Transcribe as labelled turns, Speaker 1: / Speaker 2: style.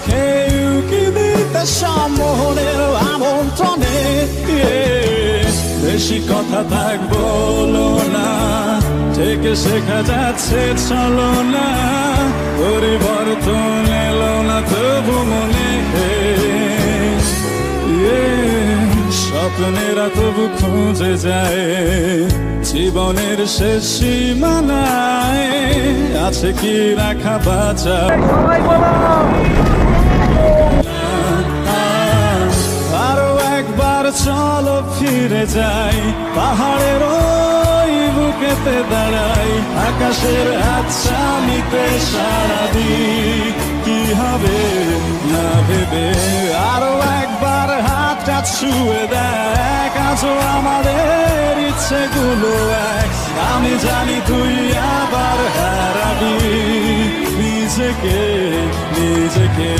Speaker 1: চোখে উকি দিতে সম্মোহনের আমন্ত্রণে বেশি কথা থাক বলো না, থেকে শেখা যাচ্ছে চলো না, পরিবর্তন এলো না তবু মনে স্বপ্নেরা তবু খুঁজে যায় জীবনের শেষ সীমানায় আছে কি রাখা বাঁচা। আরো একবার চলো ফিরে যাই পাহাড়ের ওই বুকেতে দাঁড়াই, আকাশের আচ্ছামিতে সারা দিই কি হবে না ভেবে। আরো একবার হাতটা ছুঁয়ে দেখ আজও আমাদের ইচ্ছেগুলো এক, আমি জানি তুই আবার হারাবি নিজেকে নিজেকে।